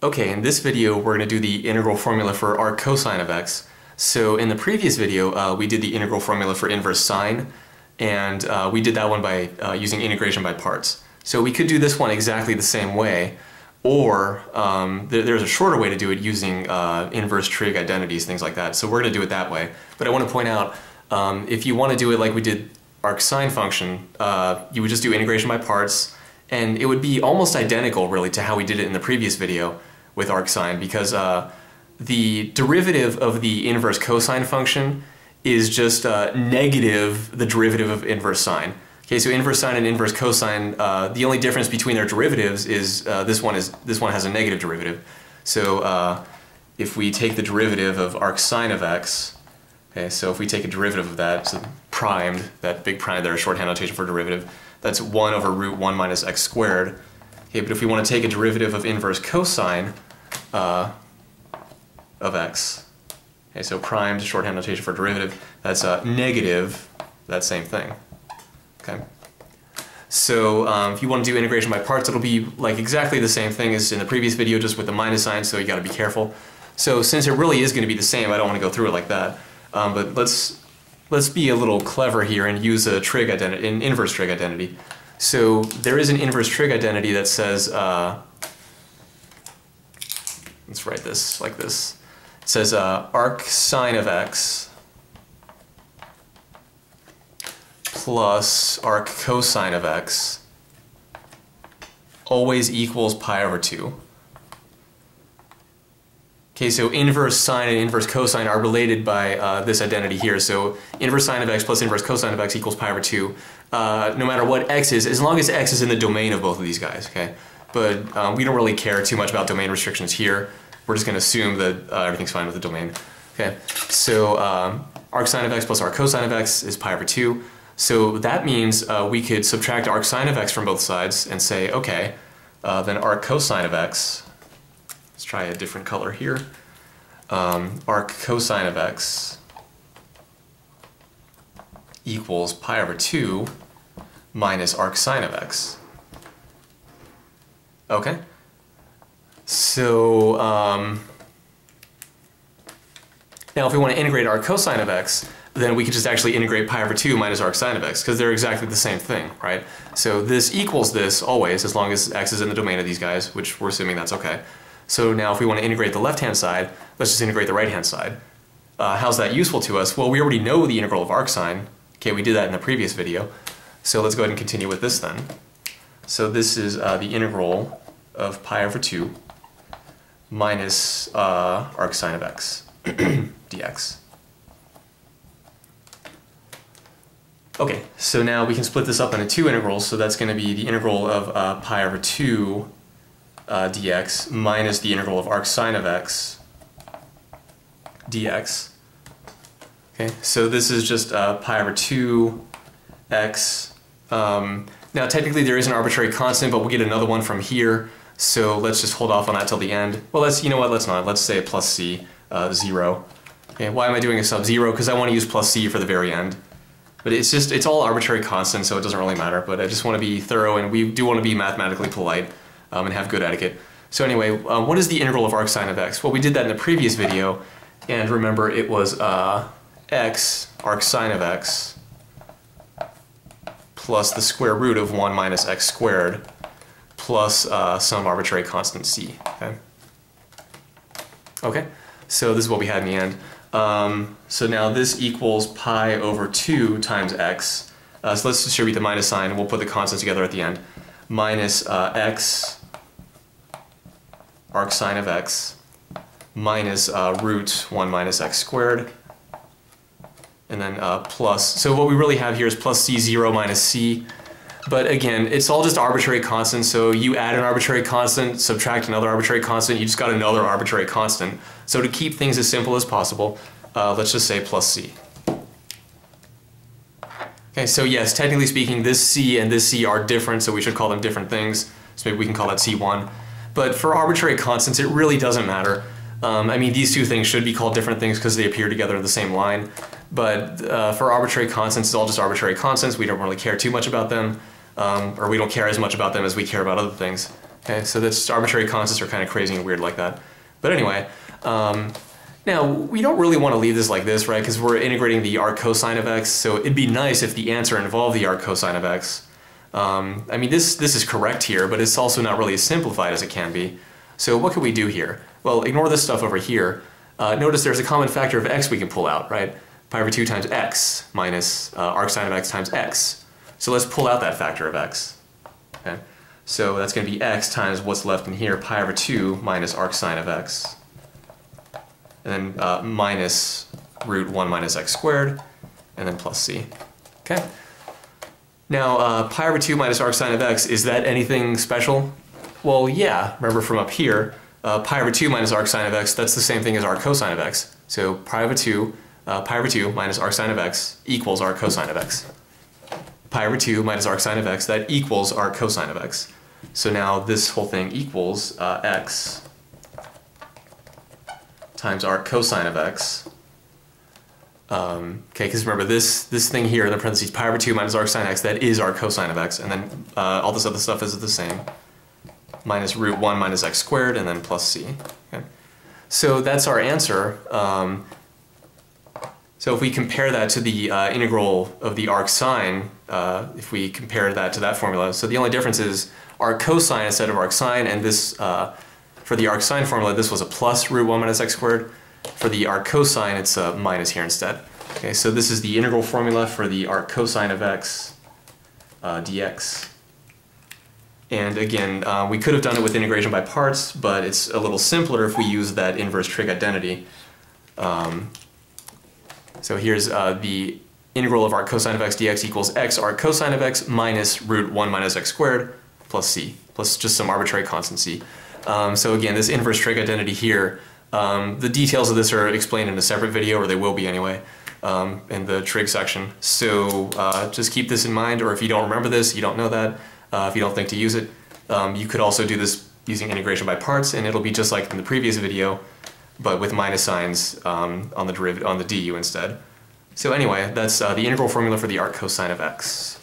Okay, in this video we're going to do the integral formula for arc cosine of x. So in the previous video we did the integral formula for inverse sine, and we did that one by using integration by parts. So we could do this one exactly the same way, or there's a shorter way to do it using inverse trig identities, things like that. So we're going to do it that way. But I want to point out, if you want to do it like we did arc sine function, you would just do integration by parts, and it would be almost identical really to how we did it in the previous video with arc sine, because the derivative of the inverse cosine function is just negative the derivative of inverse sine. Okay, so inverse sine and inverse cosine, the only difference between their derivatives is this one has a negative derivative. So if we take the derivative of arc sine of x, okay, so if we take a derivative of that, so primed, that big prime there, shorthand notation for derivative, that's 1 over root 1 minus x squared. Okay, but if we want to take a derivative of inverse cosine of x, okay, so primed, shorthand notation for derivative, that's negative that same thing. Okay, so if you want to do integration by parts, it'll be like exactly the same thing as in the previous video, just with the minus sign, so you got to be careful. So since it really is going to be the same, I don't want to go through it like that. But let's be a little clever here and use a trig identity, an inverse trig identity. So there is an inverse trig identity that says, let's write this like this. It says arc sine of x plus arc cosine of x always equals pi over 2. Okay, so inverse sine and inverse cosine are related by this identity here. So inverse sine of x plus inverse cosine of x equals pi over 2. No matter what x is, as long as x is in the domain of both of these guys, okay? But we don't really care too much about domain restrictions here. We're just going to assume that everything's fine with the domain. Okay, so arc sine of x plus arc cosine of x is pi over 2. So that means we could subtract arc sine of x from both sides and say, okay, then arc cosine of x, let's try a different color here, arc cosine of x equals pi over 2 minus arc sine of x. Okay, so now if we want to integrate arc cosine of x, then we could just actually integrate pi over 2 minus arc sine of x, because they're exactly the same thing, right? So this equals this always, as long as x is in the domain of these guys, which we're assuming that's okay. So now if we want to integrate the left-hand side, let's just integrate the right-hand side. How's that useful to us? Well, we already know the integral of arc sine. Okay, we did that in the previous video. So let's go ahead and continue with this then. So this is the integral of pi over 2 minus arc sine of x dx. Okay, so now we can split this up into two integrals, so that's going to be the integral of pi over 2 dx minus the integral of arc sine of x dx. Okay, so this is just pi over 2 x. Now technically there is an arbitrary constant, but we'll get another one from here, so let's just hold off on that till the end. Well, you know what, let's not. Let's say plus c, 0. Okay, why am I doing a sub 0? Because I want to use plus c for the very end. But it's all arbitrary constant, so it doesn't really matter. But I just want to be thorough, and we do want to be mathematically polite and have good etiquette. So anyway, what is the integral of arc sine of x? Well, we did that in the previous video, and remember it was x, arc sine of x, plus the square root of 1 minus x squared, plus some arbitrary constant c. Okay? Okay, so this is what we had in the end. So now this equals pi over 2 times x. So let's distribute the minus sign, and we'll put the constants together at the end. Minus x arc sine of x minus root 1 minus x squared. And then plus, so what we really have here is plus c 0 minus c. But again, it's all just arbitrary constants, so you add an arbitrary constant, subtract another arbitrary constant, you just got another arbitrary constant. So to keep things as simple as possible, let's just say plus c. Okay, so yes, technically speaking, this c and this c are different, so we should call them different things. So maybe we can call that c1. But for arbitrary constants, it really doesn't matter. I mean, these two things should be called different things because they appear together in the same line. But for arbitrary constants, it's all just arbitrary constants. We don't really care too much about them. Or we don't care as much about them as we care about other things. Okay, so that's arbitrary constants are kind of crazy and weird like that. But anyway, now we don't really want to leave this like this, right? Because we're integrating the arc cosine of x, so it'd be nice if the answer involved the arc cosine of x. I mean, this is correct here, but it's also not really as simplified as it can be. So what can we do here? Well, ignore this stuff over here. Notice there's a common factor of x we can pull out, right? Pi over 2 times x minus arcsine of x times x. So let's pull out that factor of x. Okay? So that's going to be x times what's left in here, pi over 2 minus arcsine of x. And then minus root 1 minus x squared, and then plus c. Okay? Now, pi over 2 minus arcsine of x, is that anything special? Well, yeah. Remember from up here, pi over 2 minus arcsine of x, that's the same thing as arc cosine of x. So pi over 2 minus arcsine of x equals arc cosine of x. Pi over 2 minus arcsine of x, that equals arc cosine of x. So now this whole thing equals x times arc cosine of x. Okay, because remember this thing here in the parentheses, pi over 2 minus arcsine x, that is arc cosine of x, and then all this other stuff is the same. Minus root 1 minus x squared, and then plus c. Okay. So that's our answer. So if we compare that to the integral of the arc sine, if we compare that to that formula, so the only difference is arc cosine instead of arc sine, and this, for the arc sine formula, this was a plus root 1 minus x squared. For the arc cosine, it's a minus here instead. Okay, so this is the integral formula for the arc cosine of x dx. And again, we could have done it with integration by parts, but it's a little simpler if we use that inverse trig identity. So here's the integral of arc cosine of x dx equals x arc cosine of x minus root 1 minus x squared plus c, plus just some arbitrary constant c. So again, this inverse trig identity here, the details of this are explained in a separate video, or they will be anyway, in the trig section. So just keep this in mind, or if you don't remember this, you don't know that, if you don't think to use it, you could also do this using integration by parts, and it'll be just like in the previous video, but with minus signs on the du instead. So anyway, that's the integral formula for the arc cosine of x.